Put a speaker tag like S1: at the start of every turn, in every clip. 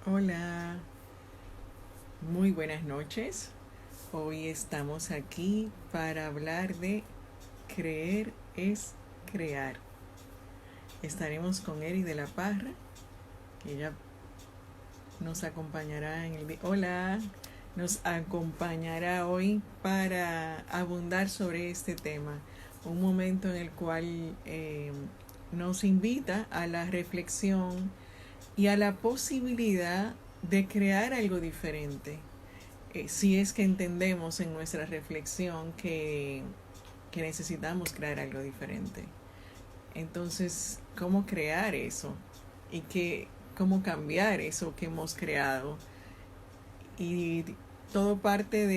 S1: Hola, muy buenas noches. Hoy estamos aquí para hablar de creer es crear. Estaremos con Eri de la Parra, que ella nos acompañará en el día. Hola, nos acompañará hoy para abundar sobre este tema. Un momento en el cual nos invita a la reflexión y a la posibilidad de crear algo diferente. Si es que entendemos en nuestra reflexión que necesitamos crear algo diferente. Entonces, ¿cómo crear eso? Y cómo cambiar eso que hemos creado. Y todo parte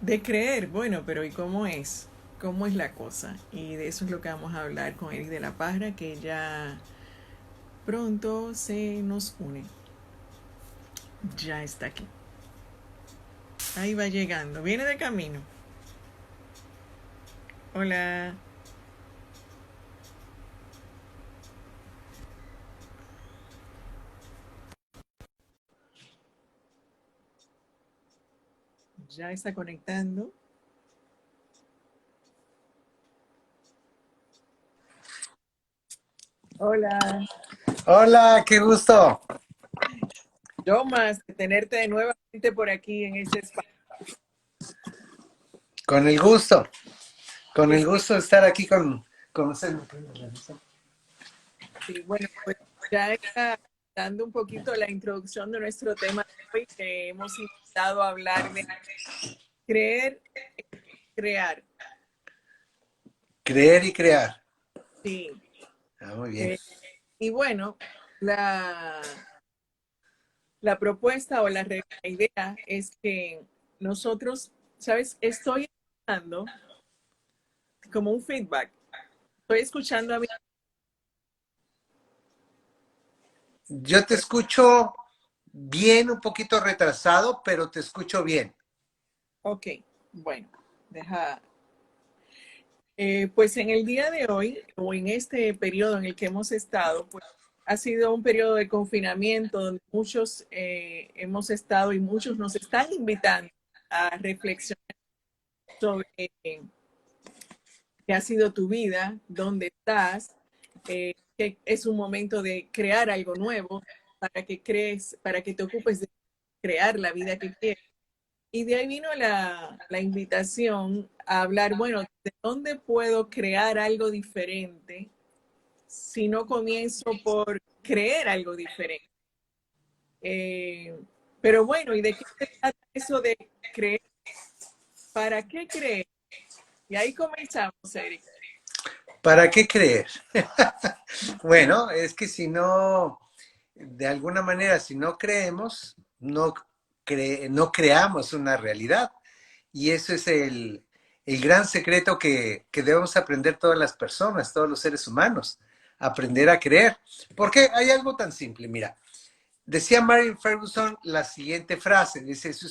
S1: de creer, bueno, pero ¿y cómo es? ¿Cómo es la cosa? Y de eso es lo que vamos a hablar con Eric de la Parra, que ya pronto se nos une. Ya está aquí. Ahí va llegando. Viene de camino. Hola. Ya está conectando. Hola.
S2: Hola, qué gusto.
S1: Yo más de tenerte nuevamente por aquí en este espacio.
S2: Con el gusto, con
S1: Que
S2: el
S1: sí,
S2: gusto de estar aquí con usted.
S1: sí, bueno, pues ya está dando un poquito la introducción de nuestro tema de hoy, que hemos invitado a hablar de creer, crear.
S2: Creer y crear.
S1: Sí.
S2: Ah, muy bien.
S1: Eh, y bueno, la, la propuesta o la idea es que nosotros, ¿sabes? Estoy dando como un feedback. Estoy escuchando a mí.
S2: Yo te escucho bien, un poquito retrasado, pero te escucho bien.
S1: Ok, bueno, deja. Pues en el día de hoy, o en este periodo en el que hemos estado, pues ha sido un periodo de confinamiento donde muchos hemos estado y muchos nos están invitando a reflexionar sobre qué ha sido tu vida, dónde estás, que es un momento de crear algo nuevo para que crees, para que te ocupes de crear la vida que quieres. Y de ahí vino la invitación a hablar, bueno, ¿de dónde puedo crear algo diferente si no comienzo por creer algo diferente? Eh, pero bueno, ¿y de qué se trata eso de creer? ¿Para qué creer? Y ahí comenzamos, Eric.
S2: ¿Para qué creer? Bueno, es que si no, de alguna manera, si no creemos, no creamos una realidad. Y eso es el gran secreto que debemos aprender todas las personas, todos los seres humanos, aprender a creer. Porque hay algo tan simple, mira, decía Mary Ferguson la siguiente frase, dice, si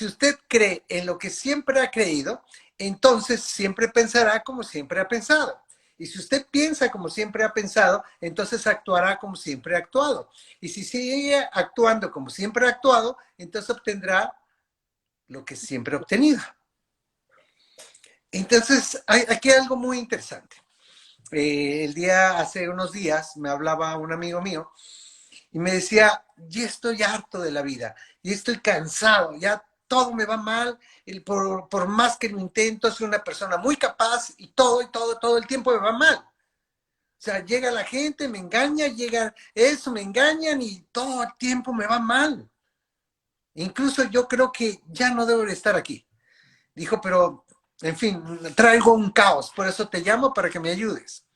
S2: usted cree en lo que siempre ha creído, entonces siempre pensará como siempre ha pensado. Y si usted piensa como siempre ha pensado, entonces actuará como siempre ha actuado. Y si sigue actuando como siempre ha actuado, entonces obtendrá lo que siempre ha obtenido. Entonces, hay aquí algo muy interesante. Hace unos días, me hablaba un amigo mío y me decía, ya estoy harto de la vida, ya estoy cansado, ya todo me va mal, por más que lo intento, soy una persona muy capaz y todo el tiempo me va mal. O sea, llega la gente, me engaña, llega eso, me engañan y todo el tiempo me va mal. Incluso yo creo que ya no debo de estar aquí. Dijo, pero, en fin, traigo un caos, por eso te llamo para que me ayudes.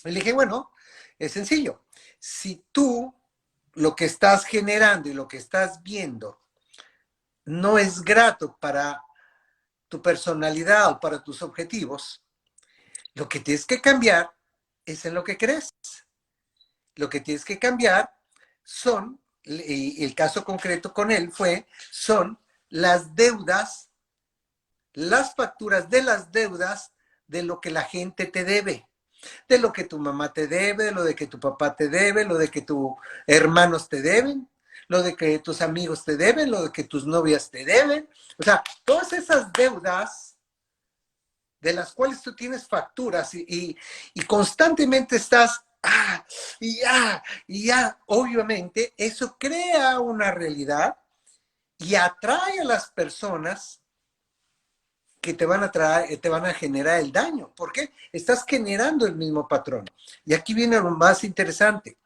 S2: Y le dije, bueno, es sencillo. Si tú lo que estás generando y lo que estás viendo no es grato para tu personalidad o para tus objetivos, lo que tienes que cambiar es en lo que crees. Lo que tienes que cambiar y el caso concreto con él son las deudas, las facturas de las deudas de lo que la gente te debe. de lo que tu mamá te debe, de lo de que tu papá te debe, lo de que tus hermanos te deben, lo de que tus amigos te deben, lo de que tus novias te deben. O sea, todas esas deudas de las cuales tú tienes facturas y constantemente estás, y ya, obviamente eso crea una realidad y atrae a las personas que te van a traer, te van a generar el daño. ¿Por qué? Estás generando el mismo patrón. Y aquí viene lo más interesante.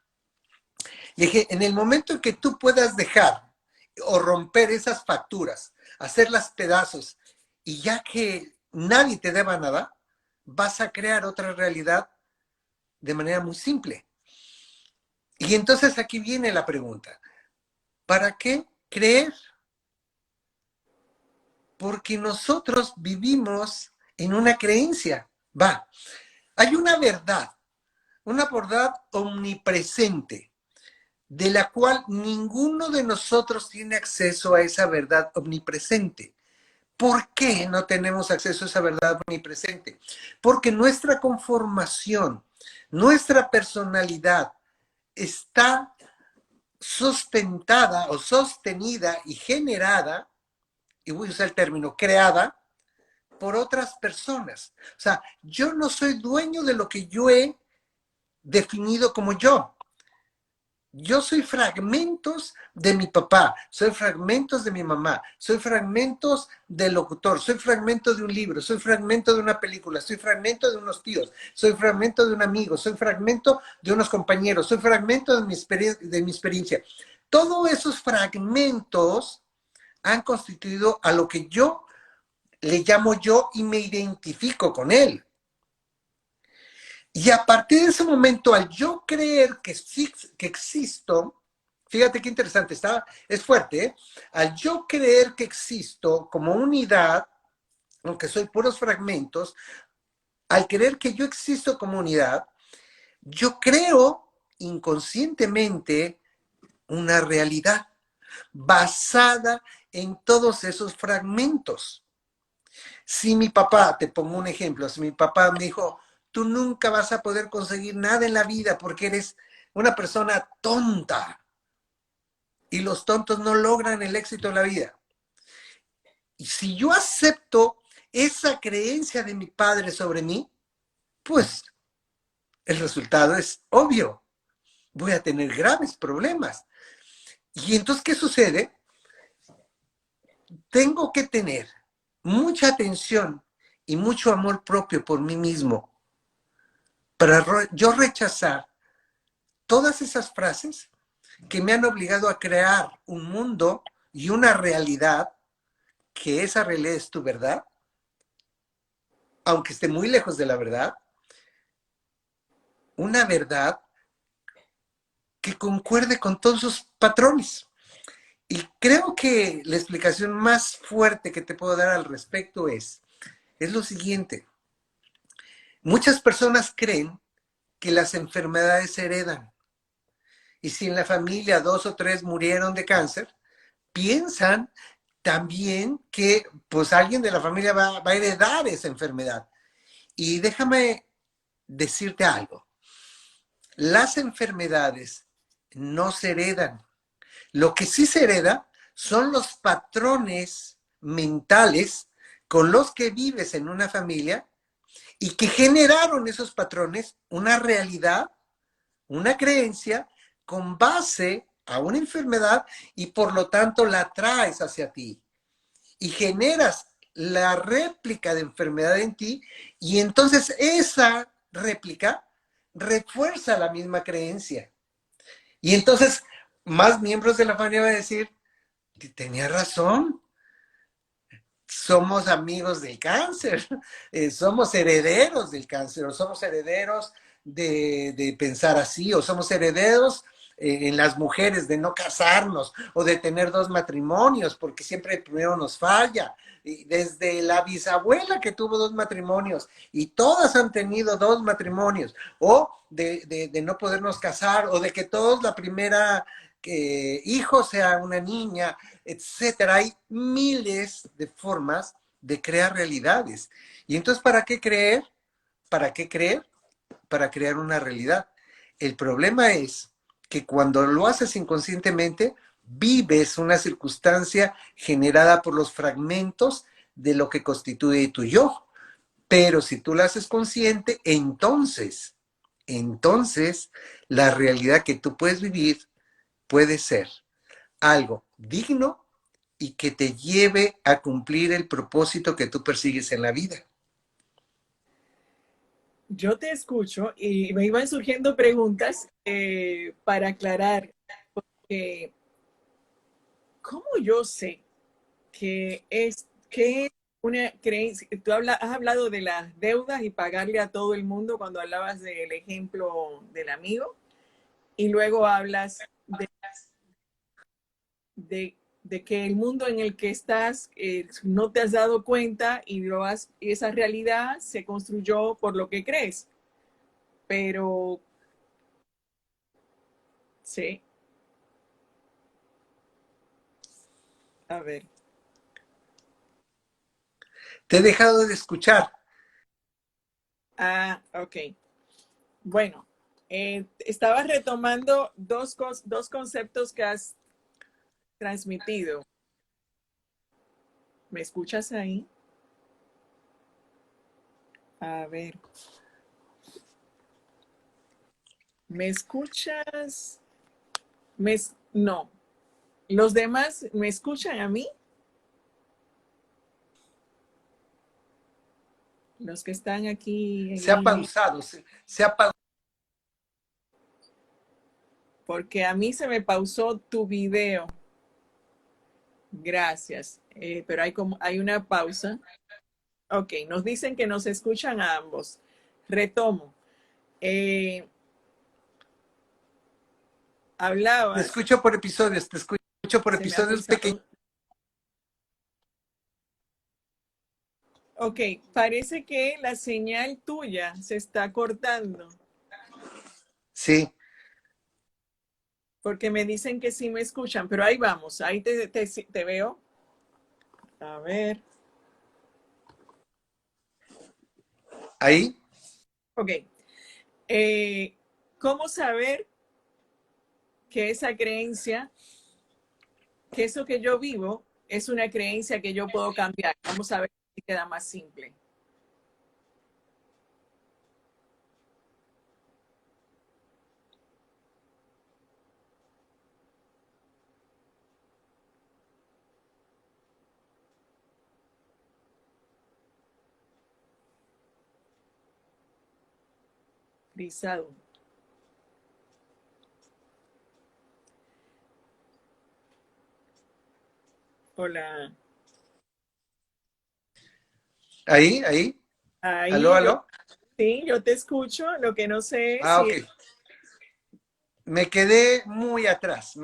S2: Y es que en el momento en que tú puedas dejar o romper esas facturas, hacerlas pedazos, y ya que nadie te deba nada, vas a crear otra realidad de manera muy simple. Y entonces aquí viene la pregunta, ¿para qué creer? Porque nosotros vivimos en una creencia. Hay una verdad omnipresente, de la cual ninguno de nosotros tiene acceso a esa verdad omnipresente. ¿Por qué no tenemos acceso a esa verdad omnipresente? Porque nuestra conformación, nuestra personalidad está sustentada o sostenida y generada, y voy a usar el término creada, por otras personas. O sea, yo no soy dueño de lo que yo he definido como yo. Yo soy fragmentos de mi papá, soy fragmentos de mi mamá, soy fragmentos del locutor, soy fragmento de un libro, soy fragmento de una película, soy fragmento de unos tíos, soy fragmento de un amigo, soy fragmento de unos compañeros, soy fragmento de mi experiencia. Todos esos fragmentos han constituido a lo que yo le llamo yo y me identifico con él. Y a partir de ese momento, al yo creer que existo, fíjate qué interesante, es fuerte, ¿eh? Al yo creer que existo como unidad, aunque soy puros fragmentos, al creer que yo existo como unidad, yo creo inconscientemente una realidad basada en todos esos fragmentos. Si mi papá, te pongo un ejemplo, si mi papá me dijo, tú nunca vas a poder conseguir nada en la vida porque eres una persona tonta y los tontos no logran el éxito en la vida. Y si yo acepto esa creencia de mi padre sobre mí, pues el resultado es obvio. Voy a tener graves problemas. Y entonces, ¿qué sucede? Tengo que tener mucha atención y mucho amor propio por mí mismo para yo rechazar todas esas frases que me han obligado a crear un mundo y una realidad, que esa realidad es tu verdad, aunque esté muy lejos de la verdad, una verdad que concuerde con todos sus patrones. Y creo que la explicación más fuerte que te puedo dar al respecto es lo siguiente. Muchas personas creen que las enfermedades se heredan. Y si en la familia 2 o 3 murieron de cáncer, piensan también que pues alguien de la familia va a heredar esa enfermedad. Y déjame decirte algo. Las enfermedades no se heredan. Lo que sí se hereda son los patrones mentales con los que vives en una familia y que generaron esos patrones una realidad, una creencia con base a una enfermedad y por lo tanto la traes hacia ti y generas la réplica de enfermedad en ti y entonces esa réplica refuerza la misma creencia. Y entonces más miembros de la familia van a decir, tenía razón, somos amigos del cáncer, somos herederos del cáncer, o somos herederos de pensar así, o somos herederos en las mujeres de no casarnos, o de tener 2 matrimonios, porque siempre el primero nos falla. Y desde la bisabuela que tuvo 2 matrimonios, y todas han tenido 2 matrimonios, o de no podernos casar, o de que todos la primera hijo sea una niña, etcétera. Hay miles de formas de crear realidades. Y entonces, ¿para qué creer? ¿Para qué creer? para crear una realidad. El problema es que cuando lo haces inconscientemente, vives una circunstancia generada por los fragmentos de lo que constituye tu yo. Pero si tú lo haces consciente, entonces la realidad que tú puedes vivir puede ser algo digno y que te lleve a cumplir el propósito que tú persigues en la vida.
S1: Yo te escucho y me iban surgiendo preguntas para aclarar, porque ¿cómo yo sé que es una creencia? Has hablado de las deudas y pagarle a todo el mundo cuando hablabas del ejemplo del amigo, y luego hablas de que el mundo en el que estás no te has dado cuenta y esa realidad se construyó por lo que crees. Pero, sí, a ver.
S2: Te he dejado de escuchar.
S1: Ah, ok. Bueno, estabas retomando dos conceptos que has transmitido. ¿Me escuchas ahí? A ver. ¿Me escuchas? No. ¿Los demás me escuchan a mí? Los que están aquí en
S2: Se ha
S1: línea.
S2: pausado, se ha pausado.
S1: Porque a mí se me pausó tu video. Gracias. Pero hay una pausa. Ok, nos dicen que nos escuchan a ambos. Retomo. Eh,
S2: Te
S1: hablabas,
S2: escucho por episodios, te escucho por
S1: se me ha
S2: episodios pequeños.
S1: pulsado. Ok, parece que la señal tuya se está cortando,
S2: Sí,
S1: porque me dicen que sí me escuchan, pero ahí vamos, ahí te veo. A ver,
S2: ahí.
S1: ok. Eh, ¿Cómo saber que esa creencia, que eso que yo vivo, es una creencia que yo puedo cambiar? Vamos a ver si queda más simple. Frisado. Hola.
S2: Ahí. Aló,
S1: Ahí yo,
S2: aló.
S1: sí, yo te escucho, lo que no sé es
S2: Ah,
S1: si...
S2: ok. Me quedé muy atrás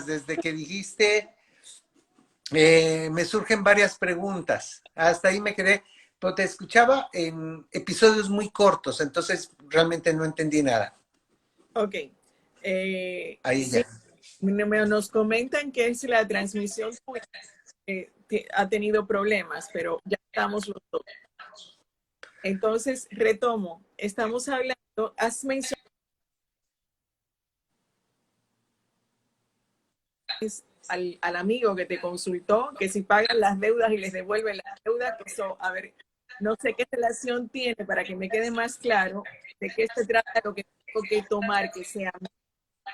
S2: desde que dijiste, me surgen varias preguntas. Hasta ahí me quedé, pero te escuchaba en episodios muy cortos, entonces realmente no entendí nada.
S1: Ok.
S2: Ahí
S1: Sí,
S2: ya.
S1: nos comentan que es la transmisión que ha tenido problemas, pero ya estamos los dos. Entonces, retomo. Estamos hablando, has mencionado al amigo que te consultó que si pagan las deudas y les devuelven las deudas, que eso, a ver, no sé qué relación tiene para que me quede más claro de qué se trata lo que tengo que tomar, que sea mi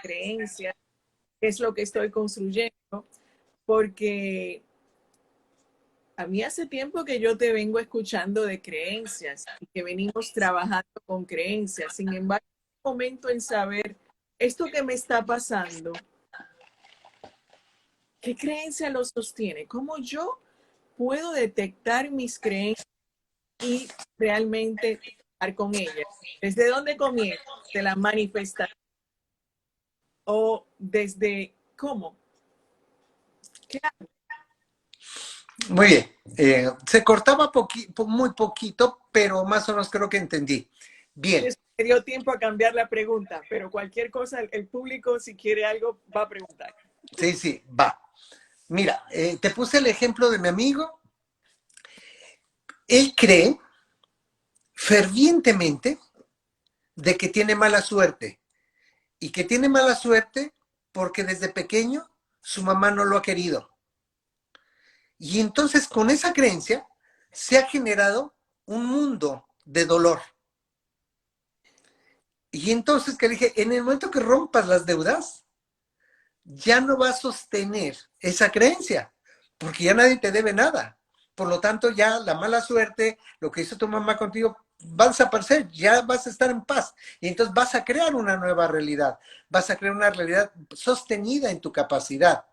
S1: creencia, qué es lo que estoy construyendo, porque a mí hace tiempo que yo te vengo escuchando de creencias y que venimos trabajando con creencias. Sin embargo, es un momento en saber esto que me está pasando, ¿qué creencia lo sostiene? ¿Cómo yo puedo detectar mis creencias y realmente trabajar con ellas? ¿Desde dónde comienzo? ¿De la manifestación o desde cómo? ¿Qué hago?
S2: Muy bien. Se cortaba muy poquito, pero más o menos creo que entendí. Bien.
S1: Me dio tiempo a cambiar la pregunta, pero cualquier cosa, el público, si quiere algo, va a preguntar.
S2: Sí, sí, va. Mira, te puse el ejemplo de mi amigo. Él cree fervientemente de que tiene mala suerte y que tiene mala suerte porque desde pequeño su mamá no lo ha querido. Y entonces con esa creencia se ha generado un mundo de dolor. Y entonces que dije, en el momento que rompas las deudas, ya no va a sostener esa creencia, porque ya nadie te debe nada. Por lo tanto, ya la mala suerte, lo que hizo tu mamá contigo, va a desaparecer, ya vas a estar en paz. Y entonces vas a crear una nueva realidad, vas a crear una realidad sostenida en tu capacidad.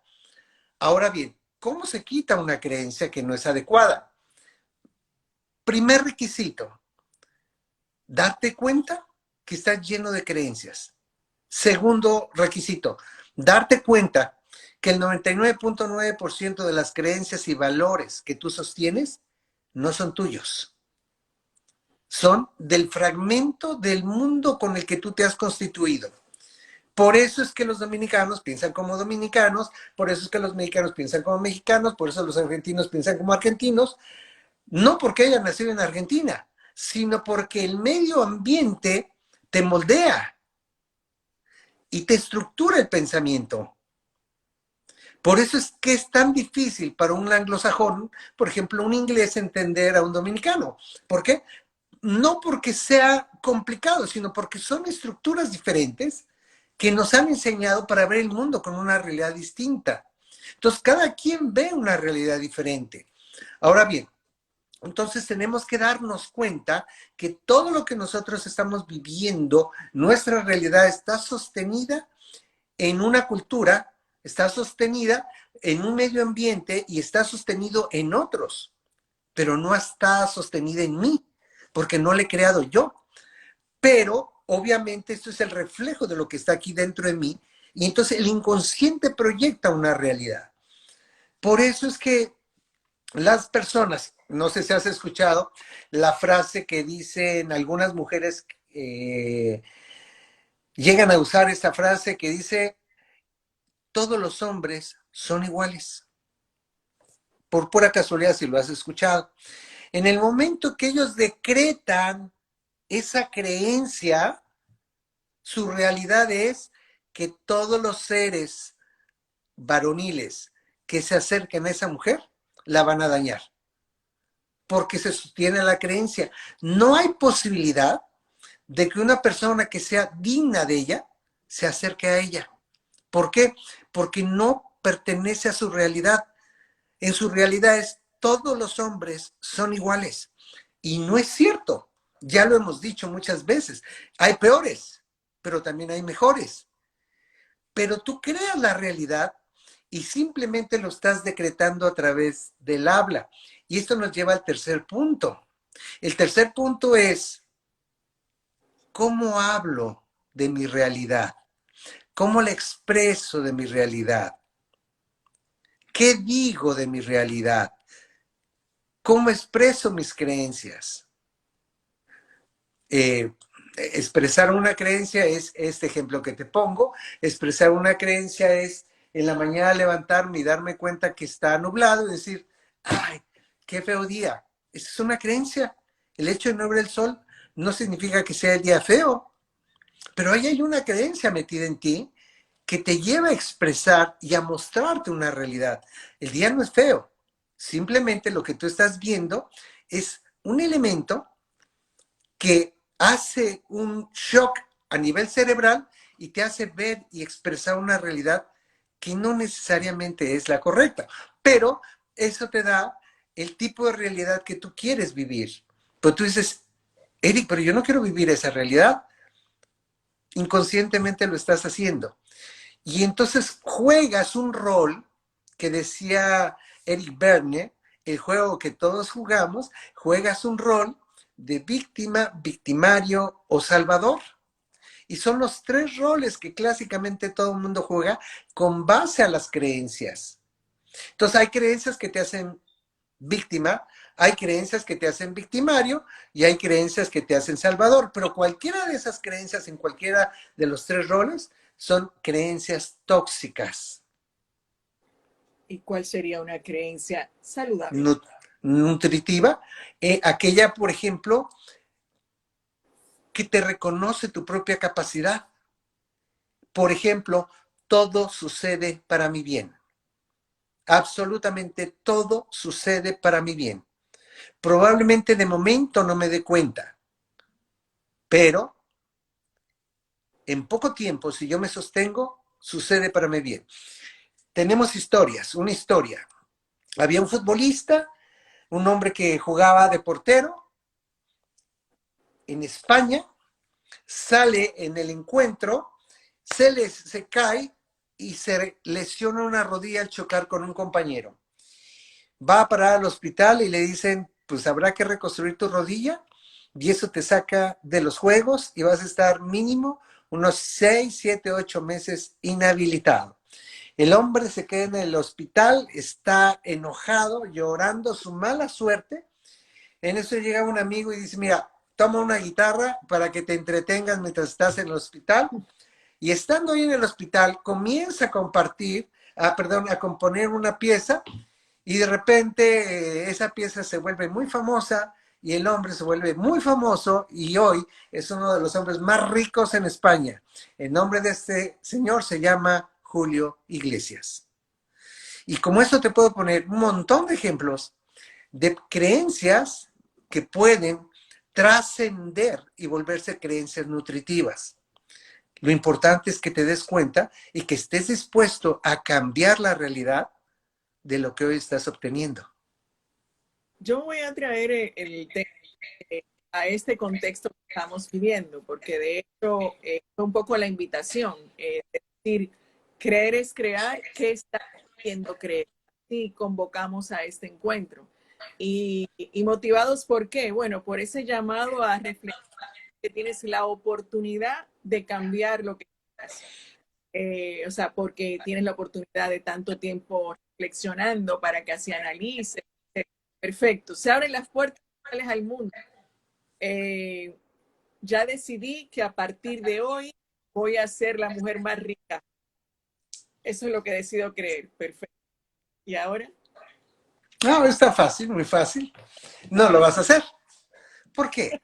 S2: Ahora bien, ¿cómo se quita una creencia que no es adecuada? Primer requisito, darte cuenta que estás lleno de creencias. Segundo requisito, darte cuenta que el 99.9% de las creencias y valores que tú sostienes no son tuyos. Son del fragmento del mundo con el que tú te has constituido. Por eso es que los dominicanos piensan como dominicanos, por eso es que los mexicanos piensan como mexicanos, por eso los argentinos piensan como argentinos, no porque hayan nacido en Argentina, sino porque el medio ambiente te moldea y te estructura el pensamiento. Por eso es que es tan difícil para un anglosajón, por ejemplo, un inglés entender a un dominicano. ¿Por qué? No porque sea complicado, sino porque son estructuras diferentes que nos han enseñado para ver el mundo con una realidad distinta. Entonces, cada quien ve una realidad diferente. Ahora bien, entonces tenemos que darnos cuenta que todo lo que nosotros estamos viviendo, nuestra realidad está sostenida en una cultura, está sostenida en un medio ambiente y está sostenido en otros, pero no está sostenida en mí, porque no la he creado yo. Pero obviamente esto es el reflejo de lo que está aquí dentro de mí y entonces el inconsciente proyecta una realidad. Por eso es que las personas, no sé si has escuchado la frase que dicen algunas mujeres, llegan a usar esta frase que dice, todos los hombres son iguales. Por pura casualidad, si lo has escuchado. En el momento que ellos decretan esa creencia, su realidad es que todos los seres varoniles que se acerquen a esa mujer la van a dañar. Porque se sostiene la creencia. No hay posibilidad de que una persona que sea digna de ella se acerque a ella. ¿Por qué? Porque no pertenece a su realidad. En su realidad es todos los hombres son iguales. Y no es cierto. Ya lo hemos dicho muchas veces. Hay peores, pero también hay mejores. Pero tú creas la realidad y simplemente lo estás decretando a través del habla. Y esto nos lleva al tercer punto. El tercer punto es, ¿cómo hablo de mi realidad? ¿Cómo le expreso de mi realidad? ¿Qué digo de mi realidad? ¿Cómo expreso mis creencias? Expresar una creencia es este ejemplo que te pongo. Expresar una creencia es en la mañana levantarme y darme cuenta que está nublado y decir, ay, qué feo día. Esa es una creencia. El hecho de no ver el sol no significa que sea el día feo, pero ahí hay una creencia metida en ti que te lleva a expresar y a mostrarte una realidad. El día no es feo, simplemente lo que tú estás viendo es un elemento que hace un shock a nivel cerebral y te hace ver y expresar una realidad que no necesariamente es la correcta, pero eso te da el tipo de realidad que tú quieres vivir. Pero tú dices, Eric, pero yo no quiero vivir esa realidad. Inconscientemente lo estás haciendo. Y entonces juegas un rol que decía Eric Berne, el juego que todos jugamos, juegas un rol de víctima, victimario o salvador. Y son los tres roles que clásicamente todo el mundo juega con base a las creencias. Entonces hay creencias que te hacen víctima, hay creencias que te hacen victimario y hay creencias que te hacen salvador, pero cualquiera de esas creencias en cualquiera de los tres roles son creencias tóxicas.
S1: ¿Y cuál sería una creencia saludable?
S2: Nutritiva, aquella, por ejemplo, que te reconoce tu propia capacidad. Por ejemplo, todo sucede para mi bien. Absolutamente todo sucede para mi bien. Probablemente de momento no me dé cuenta, pero en poco tiempo, si yo me sostengo, sucede para mi bien. Tenemos historias, una historia. Había un futbolista, un hombre que jugaba de portero en España, sale en el encuentro, se cae y se lesiona una rodilla al chocar con un compañero. Va a parar al hospital y le dicen, pues habrá que reconstruir tu rodilla y eso te saca de los juegos y vas a estar mínimo unos 6, 7, 8 meses inhabilitado. El hombre se queda en el hospital, está enojado, llorando su mala suerte. En eso llega un amigo y dice, mira, toma una guitarra para que te entretengas mientras estás en el hospital. Y estando ahí en el hospital, comienza a compartir, a componer una pieza y de repente esa pieza se vuelve muy famosa y el hombre se vuelve muy famoso y hoy es uno de los hombres más ricos en España. El nombre de este señor se llama Julio Iglesias. Y como esto te puedo poner un montón de ejemplos de creencias que pueden trascender y volverse creencias nutritivas. Lo importante es que te des cuenta y que estés dispuesto a cambiar la realidad de lo que hoy estás obteniendo.
S1: Yo voy a traer el tema a este contexto que estamos viviendo, porque de hecho es un poco la invitación, es decir, creer es crear, ¿qué está haciendo creer? Y convocamos a este encuentro. Y motivados por qué? Bueno, por ese llamado a reflexionar que tienes la oportunidad de cambiar lo que estás. O sea, porque tienes la oportunidad de tanto tiempo reflexionando para que así analices. Perfecto, se abren las puertas al mundo. Eh, ya decidí que a partir de hoy voy a ser la mujer más rica. Eso es lo que decido creer. Perfecto. ¿Y ahora?
S2: No, está fácil, muy fácil. No lo vas a hacer. ¿Por qué?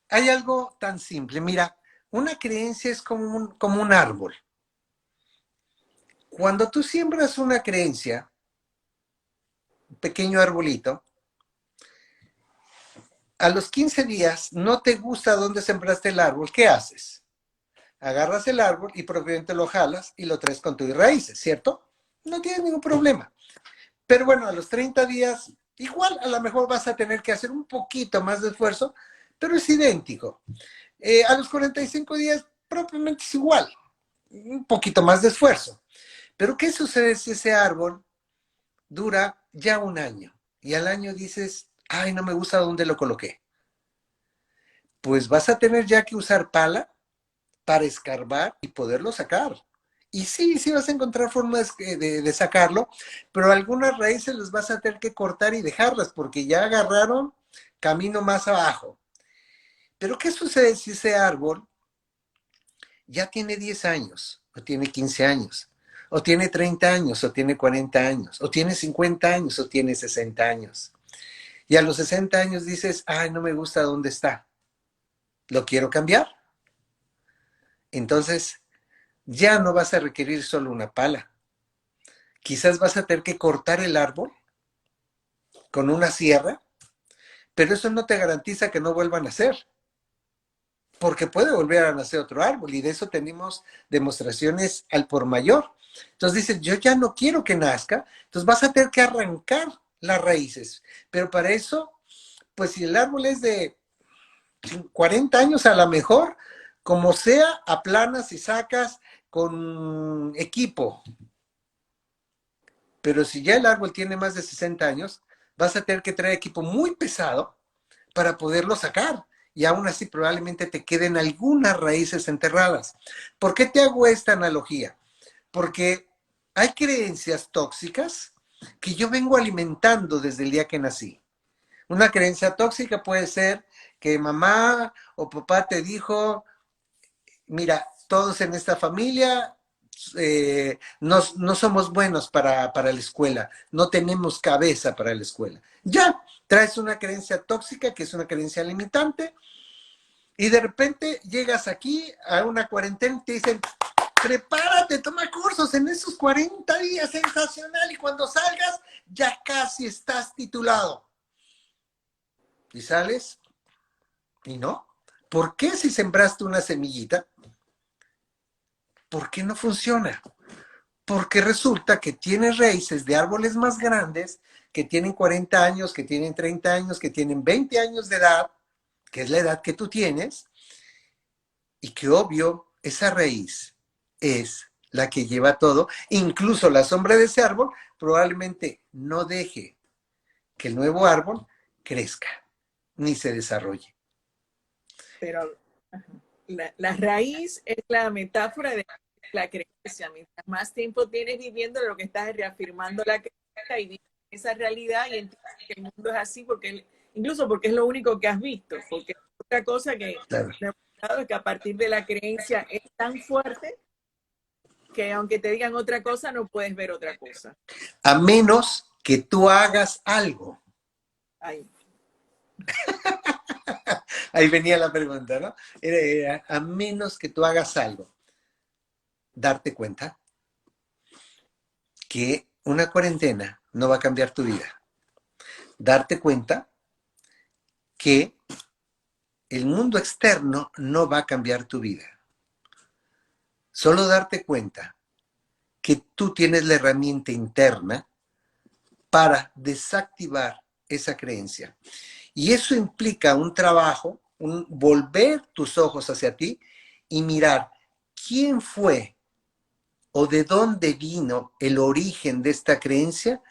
S2: Hay algo tan simple. Mira, una creencia es como un árbol. Cuando tú siembras una creencia, un pequeño arbolito, a los 15 días no te gusta dónde sembraste el árbol, ¿qué haces? Agarras el árbol y propiamente lo jalas y lo traes con tus raíces, ¿cierto? No tienes ningún problema. Pero bueno, a los 30 días, igual a lo mejor vas a tener que hacer un poquito más de esfuerzo, pero es idéntico. A los 45 días, propiamente es igual, un poquito más de esfuerzo. Pero ¿qué sucede si ese árbol dura ya un año? Y al año dices, ay, no me gusta dónde lo coloqué. Pues vas a tener ya que usar pala para escarbar y poderlo sacar. Y sí, sí vas a encontrar formas de sacarlo, pero algunas raíces las vas a tener que cortar y dejarlas porque ya agarraron camino más abajo. Pero ¿qué sucede si ese árbol ya tiene 10 años, o tiene 15 años, o tiene 30 años, o tiene 40 años, o tiene 50 años, o tiene 60 años? Y a los 60 años dices, ay, no me gusta dónde está, lo quiero cambiar. Entonces, ya no vas a requerir solo una pala. Quizás vas a tener que cortar el árbol con una sierra, pero eso no te garantiza que no vuelvan a nacer, porque puede volver a nacer otro árbol y de eso tenemos demostraciones al por mayor. Entonces dices, yo ya no quiero que nazca, entonces vas a tener que arrancar las raíces, pero para eso, pues si el árbol es de 40 años a lo mejor, como sea, aplanas y sacas con equipo. Pero si ya el árbol tiene más de 60 años, vas a tener que traer equipo muy pesado para poderlo sacar. Y aún así probablemente te queden algunas raíces enterradas. ¿Por qué te hago esta analogía? Porque hay creencias tóxicas que yo vengo alimentando desde el día que nací. Una creencia tóxica puede ser que mamá o papá te dijo, mira, todos en esta familia no somos buenos para la escuela, no tenemos cabeza para la escuela. Ya, traes una creencia tóxica que es una creencia limitante Y de repente llegas aquí a una cuarentena y te dicen, prepárate, toma cursos en esos 40 días, sensacional, y cuando salgas ya casi estás titulado. Y sales y no. ¿Por qué si sembraste una semillita? ¿Por qué no funciona? Porque resulta que tienes raíces de árboles más grandes, que tienen 40 años, que tienen 30 años, que tienen 20 años de edad, que es la edad que tú tienes, y que obvio, esa raíz es la que lleva todo, incluso la sombra de ese árbol probablemente no deje que el nuevo árbol crezca ni se desarrolle.
S1: Pero la raíz es la metáfora de la creencia. Mientras más tiempo tienes viviendo, lo que estás es reafirmando la creencia y viviendo esa realidad y entiendes que el mundo es así, incluso porque es lo único que has visto. Porque otra cosa que
S2: Claro.
S1: me ha gustado es que a partir de la creencia es tan fuerte que aunque te digan otra cosa, no puedes ver otra cosa.
S2: A menos que tú hagas algo.
S1: Ahí.
S2: Ahí venía la pregunta, ¿no? Era, a menos que tú hagas algo. Darte cuenta que una cuarentena no va a cambiar tu vida. Darte cuenta que el mundo externo no va a cambiar tu vida. Solo darte cuenta que tú tienes la herramienta interna para desactivar esa creencia. Y eso implica un trabajo, un volver tus ojos hacia ti y mirar quién fue o de dónde vino el origen de esta creencia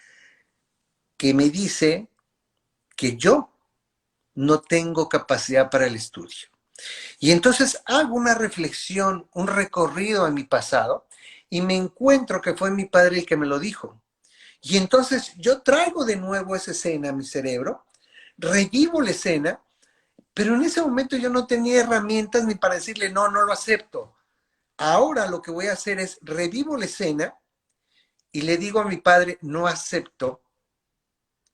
S2: que me dice que yo no tengo capacidad para el estudio. Y entonces hago una reflexión, un recorrido a mi pasado y me encuentro que fue mi padre el que me lo dijo. Y entonces yo traigo de nuevo esa escena a mi cerebro, revivo la escena, pero en ese momento yo no tenía herramientas ni para decirle, no, no lo acepto. Ahora lo que voy a hacer es revivo la escena y le digo a mi padre, no acepto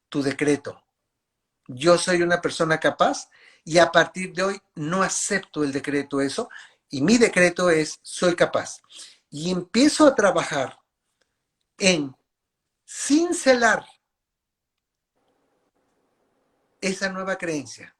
S2: tu decreto. Yo soy una persona capaz y a partir de hoy no acepto el decreto eso y mi decreto es soy capaz. Y empiezo a trabajar en cincelar esa nueva creencia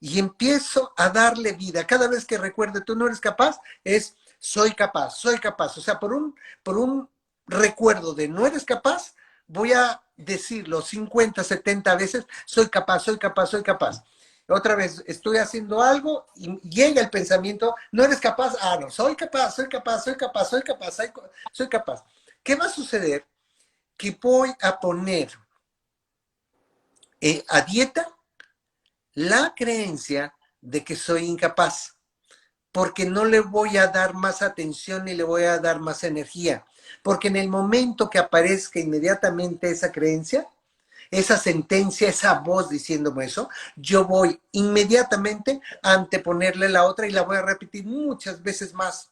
S2: y empiezo a darle vida. Cada vez que recuerde tú no eres capaz, es soy capaz, soy capaz. O sea, por un recuerdo de no eres capaz, voy a decirlo 50, 70 veces, soy capaz, soy capaz, soy capaz. Otra vez, estoy haciendo algo y llega el pensamiento, no eres capaz, no, soy capaz, soy capaz, soy capaz, soy capaz, soy capaz. ¿Qué va a suceder? Que voy a poner a dieta la creencia de que soy incapaz, porque no le voy a dar más atención ni le voy a dar más energía, porque en el momento que aparezca inmediatamente esa creencia, esa sentencia, esa voz diciéndome eso, yo voy inmediatamente a anteponerle la otra y la voy a repetir muchas veces más.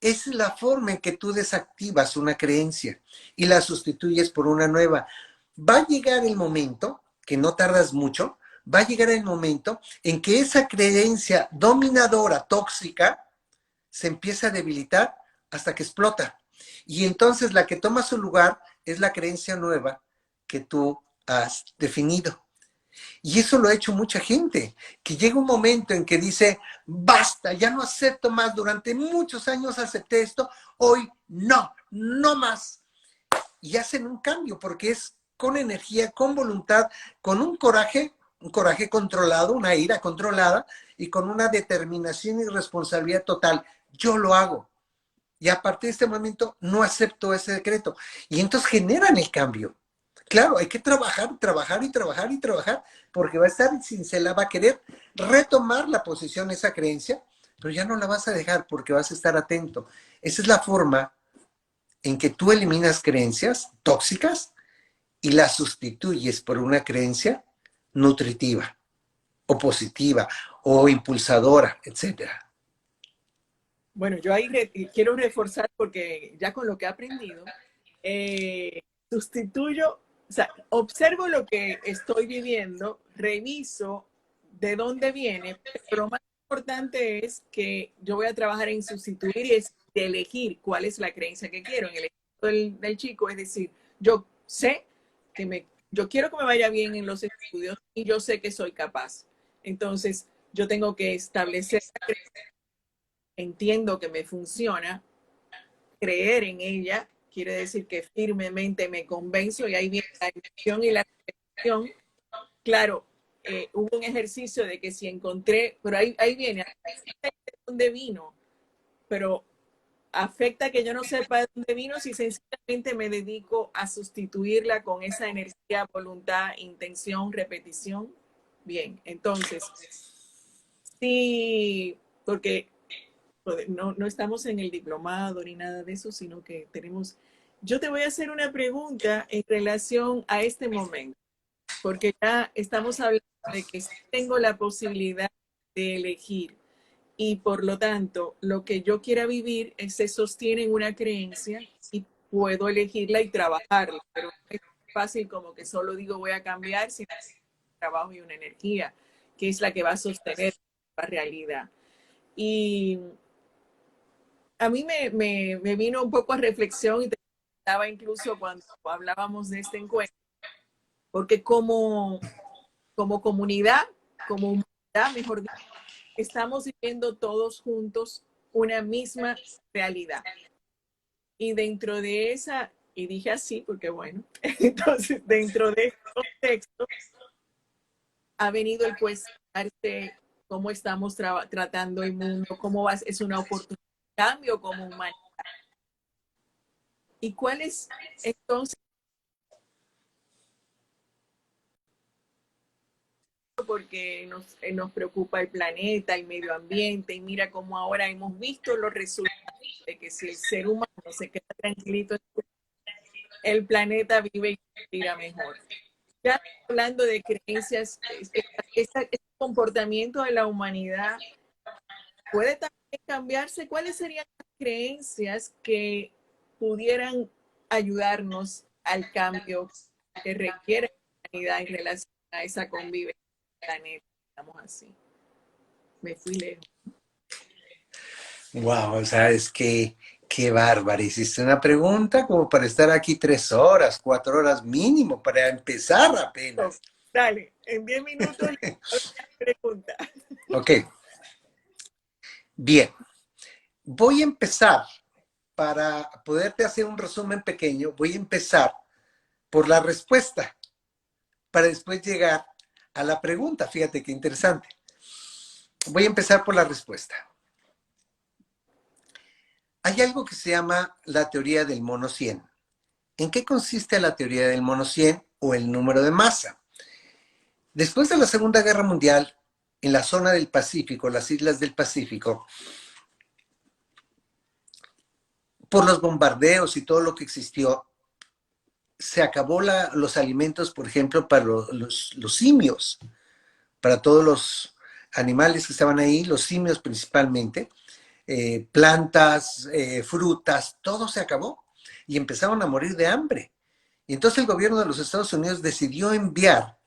S2: Esa es la forma en que tú desactivas una creencia y la sustituyes por una nueva. Va a llegar el momento, que no tardas mucho, va a llegar el momento en que esa creencia dominadora, tóxica, se empieza a debilitar hasta que explota. Y entonces la que toma su lugar es la creencia nueva que tú has definido. Y eso lo ha hecho mucha gente, que llega un momento en que dice, basta, ya no acepto más, durante muchos años acepté esto, hoy no, no más. Y hacen un cambio porque es con energía, con voluntad, con un coraje controlado, una ira controlada y con una determinación y responsabilidad total. Yo lo hago. Y a partir de este momento no acepto ese decreto. Y entonces generan el cambio. Claro, hay que trabajar, trabajar y trabajar y trabajar, porque va a estar cincela, va a querer retomar la posición, esa creencia, pero ya no la vas a dejar porque vas a estar atento. Esa es la forma en que tú eliminas creencias tóxicas y las sustituyes por una creencia nutritiva o positiva o impulsadora, etcétera.
S1: Bueno, yo ahí quiero reforzar porque ya con lo que he aprendido, sustituyo, o sea, observo lo que estoy viviendo, reviso de dónde viene, pero lo más importante es que yo voy a trabajar en sustituir y es de elegir cuál es la creencia que quiero. En el ejemplo del chico, es decir, yo sé yo quiero que me vaya bien en los estudios y yo sé que soy capaz. Entonces, yo tengo que establecer, entiendo que me funciona, creer en ella, quiere decir que firmemente me convenzo y ahí viene la emoción y la reflexión. Claro, hubo un ejercicio de que si encontré, pero ahí viene, de dónde vino, pero afecta que yo no sepa de dónde vino si sencillamente me dedico a sustituirla con esa energía, voluntad, intención, repetición. Bien, entonces, sí, porque no estamos en el diplomado ni nada de eso, sino que tenemos... Yo te voy a hacer una pregunta en relación a este momento, porque ya estamos hablando de que tengo la posibilidad de elegir y por lo tanto lo que yo quiera vivir se sostiene en una creencia y puedo elegirla y trabajarla, pero no es fácil como que solo digo voy a cambiar, sino un trabajo y una energía que es la que va a sostener la realidad. Y a mí me vino un poco a reflexión y te estaba incluso cuando hablábamos de este encuentro, porque como comunidad, como humanidad, mejor dicho, estamos viviendo todos juntos una misma realidad. Y dentro de esa, y dije así porque bueno, entonces dentro de este contexto ha venido el cuestionarse cómo estamos tratando el mundo, es una oportunidad de cambio como humanidad. ¿Y cuál es entonces? Porque nos preocupa el planeta, el medio ambiente, y mira cómo ahora hemos visto los resultados de que si el ser humano se queda tranquilito, el planeta vive y respira mejor. Ya hablando de creencias, este comportamiento de la humanidad puede también cambiarse. ¿Cuáles serían las creencias que pudieran ayudarnos al cambio que requiere la humanidad en relación a esa convivencia del planeta, digamos así? Me fui lejos.
S2: Wow, o sea, es que qué bárbara. Hiciste una pregunta como para estar aquí 3 horas, 4 horas mínimo, para empezar apenas.
S1: Dale, en 10 minutos la pregunta.
S2: Ok, bien. Voy a empezar, para poderte hacer un resumen pequeño, voy a empezar por la respuesta, para después llegar a la pregunta. Fíjate qué interesante. Voy a empezar por la respuesta. Hay algo que se llama la teoría del mono 100. ¿En qué consiste la teoría del mono 100 o el número de masa? Después de la Segunda Guerra Mundial, en la zona del Pacífico, las islas del Pacífico, por los bombardeos y todo lo que existió, se acabó los alimentos, por ejemplo, para los simios, para todos los animales que estaban ahí, los simios principalmente, plantas, frutas, todo se acabó y empezaron a morir de hambre. Y entonces el gobierno de los Estados Unidos decidió enviar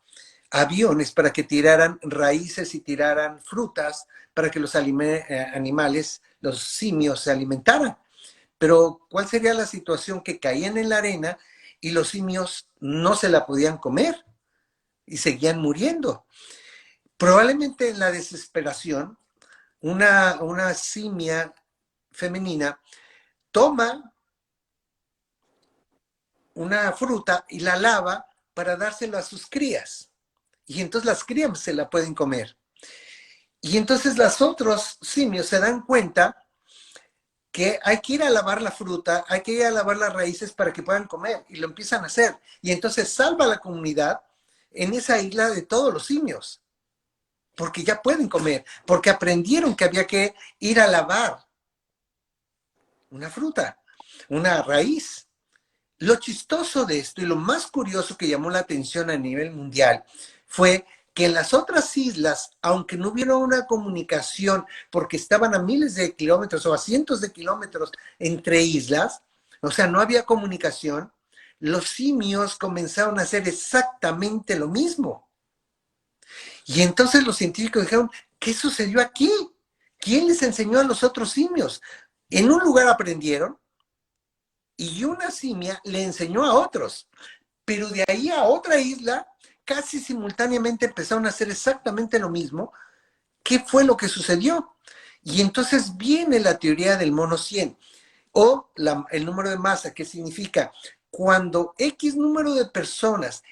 S2: aviones para que tiraran raíces y tiraran frutas para que los animales, los simios, se alimentaran. Pero ¿cuál sería la situación? Que caían en la arena y los simios no se la podían comer y seguían muriendo. Probablemente en la desesperación, una simia femenina toma una fruta y la lava para dárselo a sus crías. Y entonces las crías se la pueden comer. Y entonces los otros simios se dan cuenta que hay que ir a lavar la fruta, hay que ir a lavar las raíces para que puedan comer. Y lo empiezan a hacer. Y entonces salva a la comunidad en esa isla de todos los simios. Porque ya pueden comer. Porque aprendieron que había que ir a lavar una fruta, una raíz. Lo chistoso de esto y lo más curioso que llamó la atención a nivel mundial fue que en las otras islas, aunque no hubiera una comunicación, porque estaban a miles de kilómetros o a cientos de kilómetros entre islas, o sea, no había comunicación, los simios comenzaron a hacer exactamente lo mismo. Y entonces los científicos dijeron, ¿qué sucedió aquí? ¿Quién les enseñó a los otros simios? En un lugar aprendieron y una simia le enseñó a otros. Pero de ahí a otra isla, casi simultáneamente empezaron a hacer exactamente lo mismo. ¿Qué fue lo que sucedió? Y entonces viene la teoría del mono 100 o el número de masa, que significa cuando X número de personas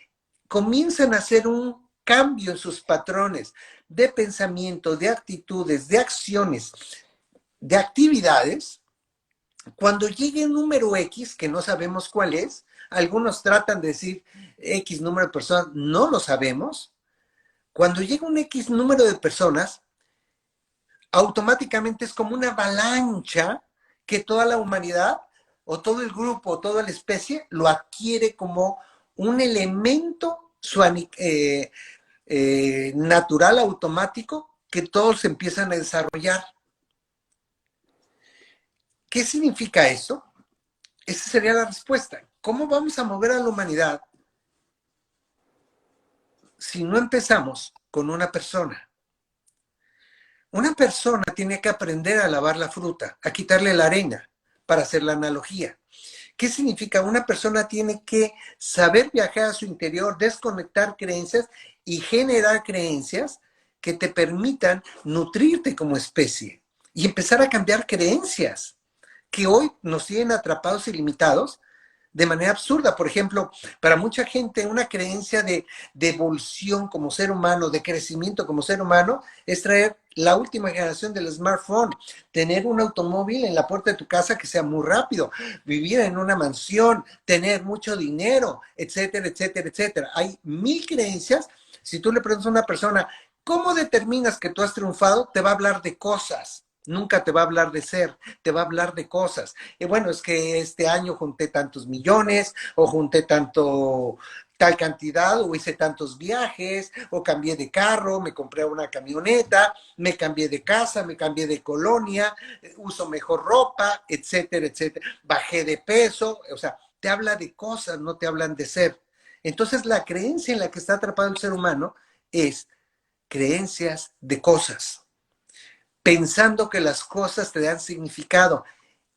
S2: comienzan a hacer un cambio en sus patrones de pensamiento, de actitudes, de acciones, de actividades, cuando llegue un número X, que no sabemos cuál es, algunos tratan de decir X número de personas, no lo sabemos, cuando llega un X número de personas, automáticamente es como una avalancha que toda la humanidad o todo el grupo o toda la especie lo adquiere como un elemento natural, automático, que todos empiezan a desarrollar. ¿Qué significa eso? Esa sería la respuesta. ¿Cómo vamos a mover a la humanidad si no empezamos con una persona? Una persona tiene que aprender a lavar la fruta, a quitarle la arena, para hacer la analogía. ¿Qué significa? Una persona tiene que saber viajar a su interior, desconectar creencias y generar creencias que te permitan nutrirte como especie y empezar a cambiar creencias que hoy nos tienen atrapados y limitados de manera absurda. Por ejemplo, para mucha gente una creencia de evolución como ser humano, de crecimiento como ser humano, es traer la última generación del smartphone, tener un automóvil en la puerta de tu casa que sea muy rápido, vivir en una mansión, tener mucho dinero, etcétera, etcétera, etcétera. Hay mil creencias. Si tú le preguntas a una persona, ¿cómo determinas que tú has triunfado? Te va a hablar de cosas. Nunca te va a hablar de ser, te va a hablar de cosas. Y bueno, es que este año junté tantos millones, o junté tal cantidad, o hice tantos viajes, o cambié de carro, me compré una camioneta, me cambié de casa, me cambié de colonia, uso mejor ropa, etcétera, etcétera. Bajé de peso, o sea, te habla de cosas, no te hablan de ser. Entonces, la creencia en la que está atrapado el ser humano es creencias de cosas, pensando que las cosas te dan significado.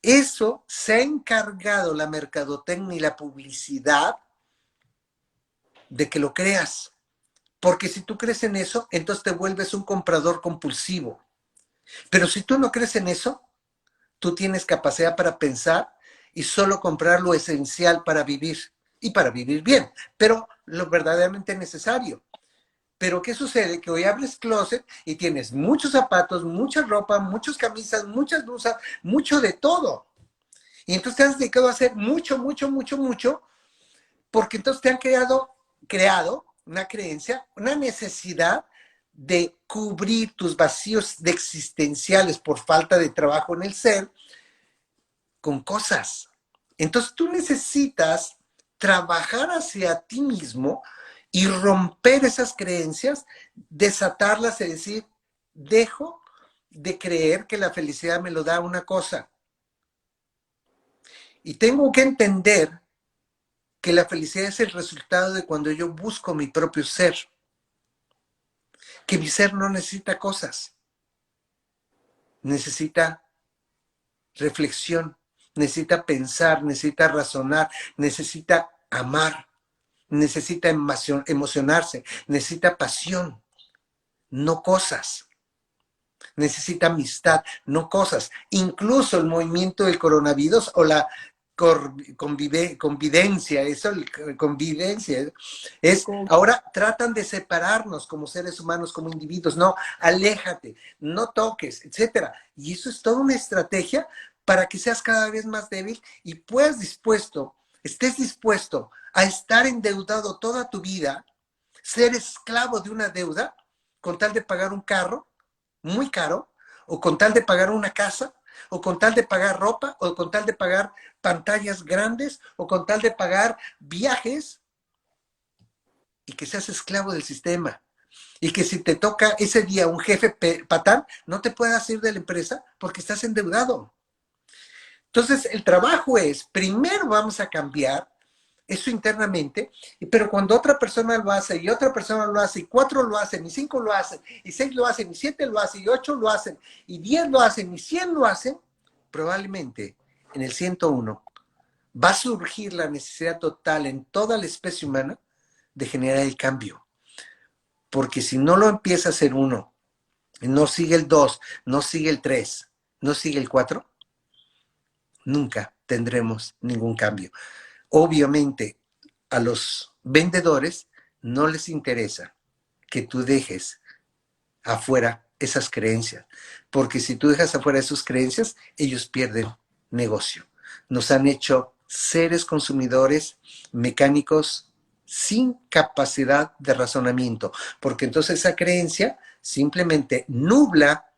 S2: Eso se ha encargado la mercadotecnia y la publicidad de que lo creas. Porque si tú crees en eso, entonces te vuelves un comprador compulsivo. Pero si tú no crees en eso, tú tienes capacidad para pensar y solo comprar lo esencial para vivir y para vivir bien, pero lo verdaderamente necesario. Pero ¿qué sucede? Que hoy abres closet y tienes muchos zapatos, mucha ropa, muchas camisas, muchas blusas, mucho de todo. Y entonces te has dedicado a hacer mucho, mucho, mucho, mucho, porque entonces te han creado una creencia, una necesidad de cubrir tus vacíos de existenciales por falta de trabajo en el ser con cosas. Entonces tú necesitas trabajar hacia ti mismo y romper esas creencias, desatarlas y decir, dejo de creer que la felicidad me lo da una cosa. Y tengo que entender que la felicidad es el resultado de cuando yo busco mi propio ser. Que mi ser no necesita cosas. Necesita reflexión, necesita pensar, necesita razonar, necesita amar, necesita emocionarse, necesita pasión, no cosas. Necesita amistad, no cosas. Incluso el movimiento del coronavirus o la convivencia, es, ahora tratan de separarnos como seres humanos, como individuos, no, aléjate, no toques, etcétera. Y eso es toda una estrategia para que seas cada vez más débil y estés dispuesto a estar endeudado toda tu vida, ser esclavo de una deuda con tal de pagar un carro muy caro, o con tal de pagar una casa, o con tal de pagar ropa, o con tal de pagar pantallas grandes, o con tal de pagar viajes, y que seas esclavo del sistema. Y que si te toca ese día un jefe patán, no te puedas ir de la empresa porque estás endeudado. Entonces, el trabajo es, primero vamos a cambiar eso internamente, pero cuando otra persona lo hace y otra persona lo hace y 4 lo hacen y 5 lo hacen y 6 lo hacen y 7 lo hacen y 8 lo hacen y 10 lo hacen y 100 lo hacen, probablemente en el 101 va a surgir la necesidad total en toda la especie humana de generar el cambio. Porque si no lo empieza a hacer uno, no sigue el 2, no sigue el 3, no sigue el 4, nunca tendremos ningún cambio. Obviamente, a los vendedores no les interesa que tú dejes afuera esas creencias, porque si tú dejas afuera esas creencias, ellos pierden negocio. Nos han hecho seres consumidores mecánicos sin capacidad de razonamiento, porque entonces esa creencia simplemente nubla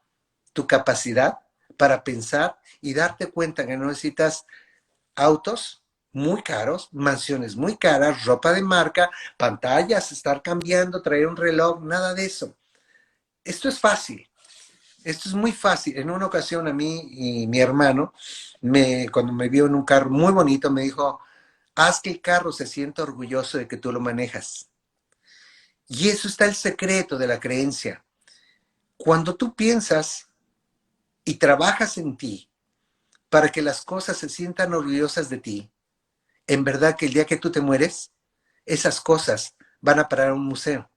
S2: tu capacidad para pensar y darte cuenta que no necesitas autos muy caros, mansiones muy caras, ropa de marca, pantallas, estar cambiando, traer un reloj, nada de eso. Esto es fácil, esto es muy fácil. En una ocasión a mí y mi hermano, cuando me vio en un carro muy bonito, me dijo, haz que el carro se sienta orgulloso de que tú lo manejas. Y eso está el secreto de la creencia. Cuando tú piensas y trabajas en ti para que las cosas se sientan orgullosas de ti, en verdad que el día que tú te mueres, esas cosas van a parar a un museo.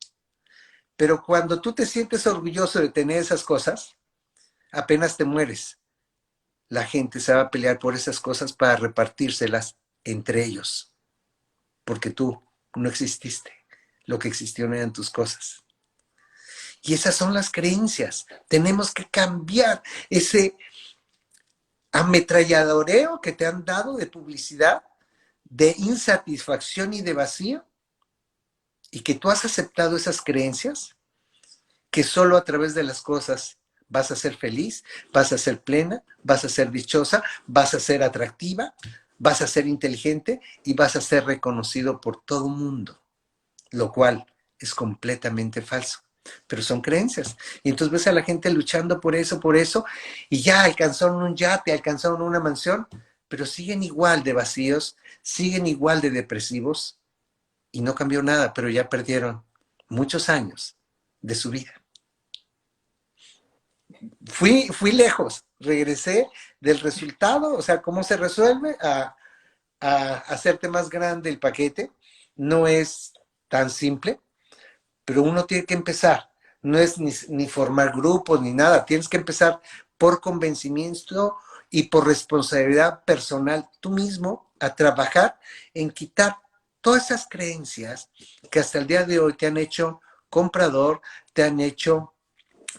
S2: Pero cuando tú te sientes orgulloso de tener esas cosas, apenas te mueres, la gente se va a pelear por esas cosas para repartírselas entre ellos, porque tú no exististe. Lo que existió no eran tus cosas. Y esas son las creencias. Tenemos que cambiar ese ametralladoreo que te han dado de publicidad, de insatisfacción y de vacío, y que tú has aceptado esas creencias, que solo a través de las cosas vas a ser feliz, vas a ser plena, vas a ser dichosa, vas a ser atractiva, vas a ser inteligente y vas a ser reconocido por todo el mundo, lo cual es completamente falso. Pero son creencias. Y entonces ves a la gente luchando por eso, y ya alcanzaron un yate, alcanzaron una mansión, pero siguen igual de vacíos, siguen igual de depresivos, y no cambió nada, pero ya perdieron muchos años de su vida. Fui lejos, regresé del resultado, o sea, cómo se resuelve a hacerte más grande el paquete. No es tan simple, pero uno tiene que empezar. No es ni formar grupos ni nada, tienes que empezar por convencimiento y por responsabilidad personal tú mismo a trabajar en quitar todas esas creencias que hasta el día de hoy te han hecho comprador, te han hecho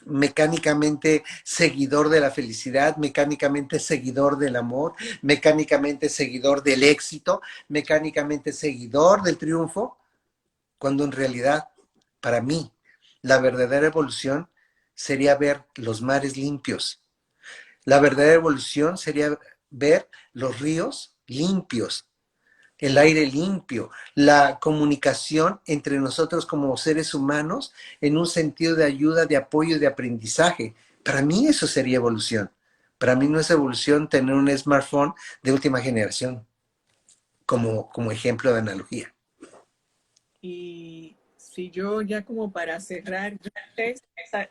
S2: mecánicamente seguidor de la felicidad, mecánicamente seguidor del amor, mecánicamente seguidor del éxito, mecánicamente seguidor del triunfo, cuando en realidad, para mí, la verdadera evolución sería ver los mares limpios. La verdadera evolución sería ver los ríos limpios, el aire limpio, la comunicación entre nosotros como seres humanos en un sentido de ayuda, de apoyo, de aprendizaje. Para mí eso sería evolución. Para mí no es evolución tener un smartphone de última generación, como ejemplo de analogía.
S1: Y si yo ya como para cerrar, esa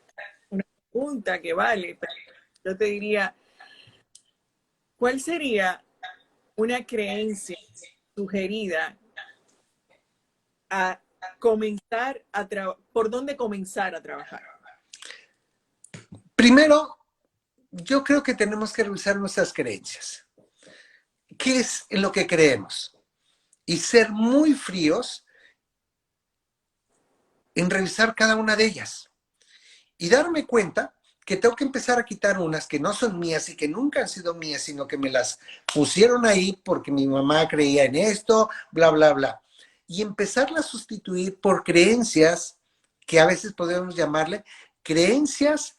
S1: una pregunta que vale, pero yo te diría, ¿cuál sería una creencia sugerida a comenzar por dónde comenzar a trabajar?
S2: Primero, yo creo que tenemos que revisar nuestras creencias. ¿Qué es en lo que creemos? Y ser muy fríos en revisar cada una de ellas. Y darme cuenta que tengo que empezar a quitar unas que no son mías y que nunca han sido mías, sino que me las pusieron ahí porque mi mamá creía en esto, bla, bla, bla. Y empezarlas a sustituir por creencias que a veces podemos llamarle creencias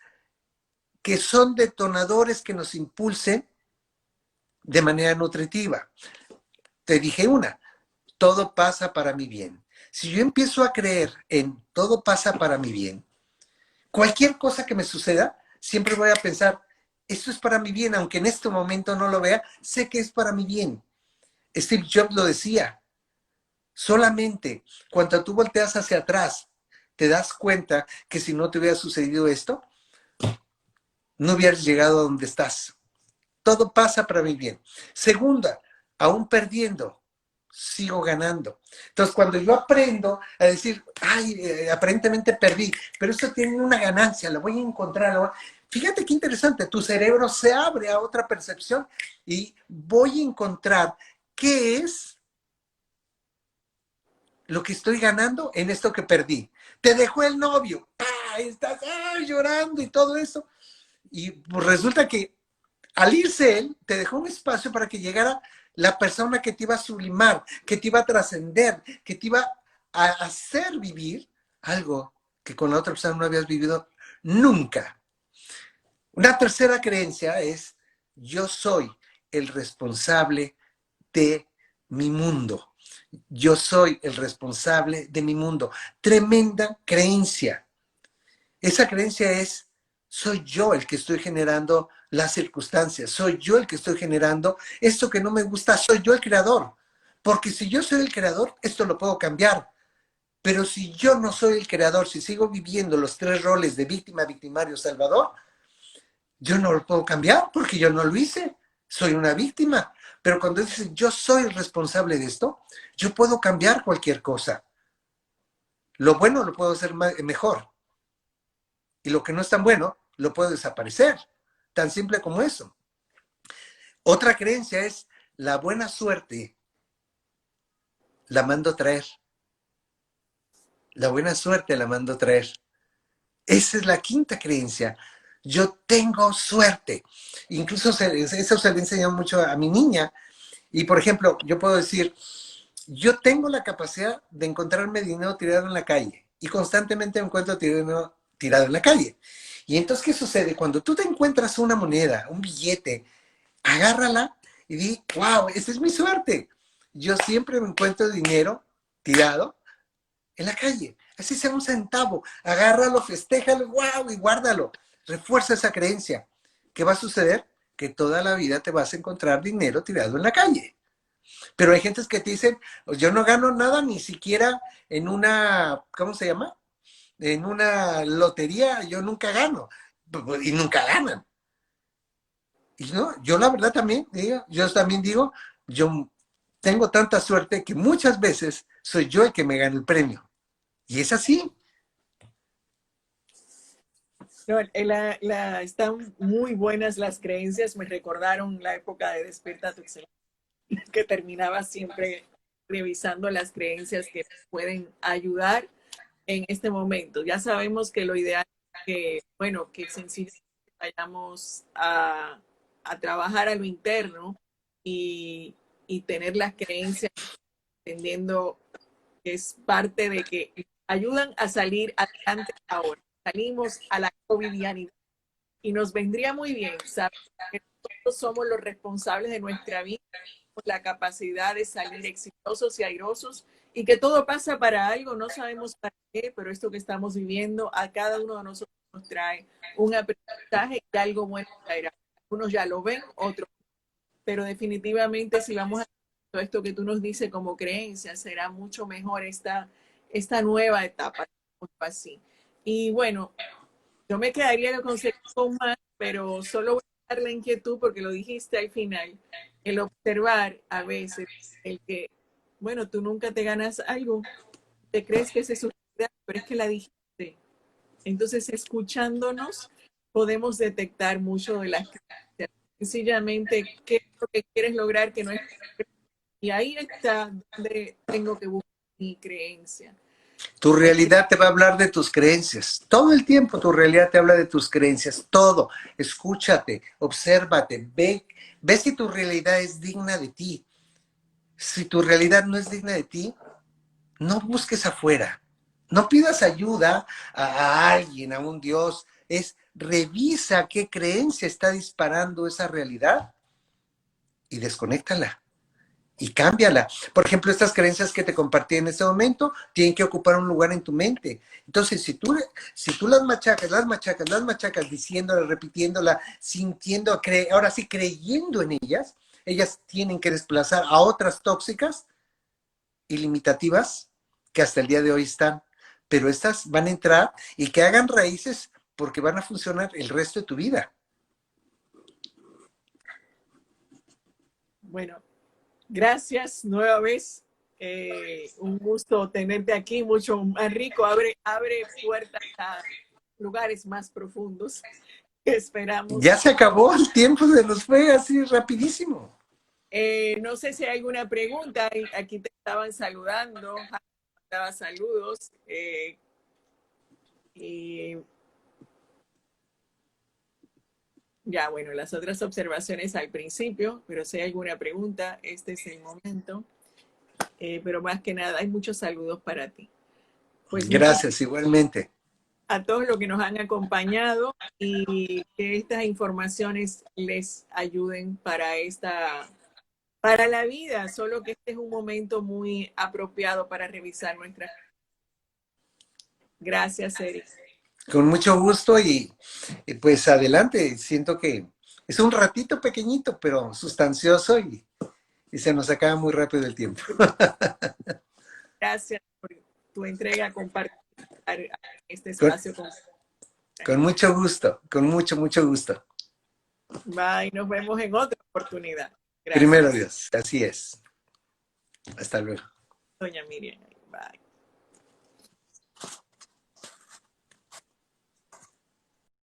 S2: que son detonadores que nos impulsen de manera nutritiva. Te dije una, todo pasa para mi bien. Si yo empiezo a creer en todo pasa para mi bien, cualquier cosa que me suceda, siempre voy a pensar, esto es para mi bien, aunque en este momento no lo vea, sé que es para mi bien. Steve Jobs lo decía, Solamente cuando tú volteas hacia atrás, te das cuenta que si no te hubiera sucedido esto, no hubieras llegado a donde estás. Todo pasa para mi bien. Segunda, aún perdiendo, sigo ganando. Entonces, cuando yo aprendo a decir, ay, aparentemente perdí, pero esto tiene una ganancia, la voy a encontrar. Fíjate qué interesante, tu cerebro se abre a otra percepción y voy a encontrar qué es lo que estoy ganando en esto que perdí. Te dejó el novio, ¡pah! Estás llorando y todo eso. Y pues resulta que al irse él, te dejó un espacio para que llegara la persona que te iba a sublimar, que te iba a trascender, que te iba a hacer vivir algo que con la otra persona no habías vivido nunca. Una tercera creencia es, yo soy el responsable de mi mundo. Yo soy el responsable de mi mundo. Tremenda creencia. Esa creencia es, soy yo el que estoy generando las circunstancias, soy yo el que estoy generando esto que no me gusta, soy yo el creador. Porque si yo soy el creador, esto lo puedo cambiar. Pero si yo no soy el creador, si sigo viviendo los tres roles de víctima, victimario, salvador, yo no lo puedo cambiar porque yo no lo hice. Soy una víctima. Pero cuando dices, yo soy el responsable de esto, yo puedo cambiar cualquier cosa. Lo bueno lo puedo hacer mejor. Y lo que no es tan bueno, lo puedo desaparecer. Tan simple como eso. Otra creencia es, la buena suerte la mando a traer. La buena suerte la mando a traer. Esa es la quinta creencia. Yo tengo suerte. Incluso eso se le enseñó mucho a mi niña. Y, por ejemplo, yo puedo decir, yo tengo la capacidad de encontrarme dinero tirado en la calle. Y constantemente encuentro dinero tirado en la calle. Y entonces, ¿qué sucede? Cuando tú te encuentras una moneda, un billete, agárrala y di, wow, esa es mi suerte. Yo siempre me encuentro dinero tirado en la calle. Así sea un centavo. Agárralo, festéjalo, wow, y guárdalo. Refuerza esa creencia. ¿Qué va a suceder? Que toda la vida te vas a encontrar dinero tirado en la calle. Pero hay gentes que te dicen, yo no gano nada ni siquiera en una, ¿cómo se llama? En una lotería, yo nunca gano. Y nunca ganan. Y no, yo la verdad también digo, yo también digo, yo tengo tanta suerte que muchas veces soy yo el que me gana el premio. Y es así.
S1: No, están muy buenas las creencias, me recordaron la época de Despierta tu Excelencia, que terminaba siempre revisando las creencias que pueden ayudar en este momento. Ya sabemos que lo ideal es que, bueno, que sencillamente vayamos a trabajar a lo interno y, y tener las creencias entendiendo que es parte de que ayudan a salir adelante ahora. Salimos a la covidianidad y nos vendría muy bien saber que nosotros somos los responsables de nuestra vida, la capacidad de salir exitosos y airosos y que todo pasa para algo, no sabemos para qué, pero esto que estamos viviendo a cada uno de nosotros nos trae un aprendizaje y algo bueno traerá. Unos ya lo ven, otros, pero definitivamente si vamos a todo esto que tú nos dices como creencia, será mucho mejor esta nueva etapa, así. Y bueno, yo me quedaría con más, pero solo voy a dar la inquietud porque lo dijiste al final, el observar a veces, el que, bueno, tú nunca te ganas algo, te crees que esa es su realidad, pero es que la dijiste. Entonces, escuchándonos, podemos detectar mucho de las creencias. Sencillamente, ¿qué es lo que quieres lograr que no es? Y ahí está donde tengo que buscar mi creencia.
S2: Tu realidad te va a hablar de tus creencias. Todo el tiempo tu realidad te habla de tus creencias. Todo. Escúchate, obsérvate, ve si tu realidad es digna de ti. Si tu realidad no es digna de ti, no busques afuera. No pidas ayuda a alguien, a un Dios. Es revisa qué creencia está disparando esa realidad y desconéctala y cámbiala. Por ejemplo, estas creencias que te compartí en este momento tienen que ocupar un lugar en tu mente. Entonces, si tú las machacas, diciéndolas, repitiéndolas, sintiendo, ahora sí, creyendo en ellas tienen que desplazar a otras tóxicas ilimitativas que hasta el día de hoy están, pero estas van a entrar y que hagan raíces porque van a funcionar el resto de tu vida.
S1: Bueno, gracias nueva vez. Un gusto tenerte aquí, mucho más rico. Abre puertas a lugares más profundos. Esperamos.
S2: Ya se acabó el tiempo, se nos fue así rapidísimo.
S1: No sé si hay alguna pregunta. Aquí te estaban saludando. Daba saludos. Y ya, bueno, las otras observaciones al principio, pero si hay alguna pregunta, este es el momento. Pero más que nada, hay muchos saludos para ti. Pues
S2: Gracias, igualmente.
S1: a todos los que nos han acompañado y que estas informaciones les ayuden para la vida, solo que este es un momento muy apropiado para revisar nuestras. Gracias, Eric.
S2: Con mucho gusto y pues adelante. Siento que es un ratito pequeñito, pero sustancioso y se nos acaba muy rápido el tiempo.
S1: Gracias por tu entrega a compartir este
S2: Con,
S1: espacio con.
S2: con mucho gusto, con mucho, mucho gusto.
S1: Bye, nos vemos en otra oportunidad.
S2: Primero
S1: Gracias,
S2: Dios, así es. Hasta luego.
S1: doña Miriam. Bye.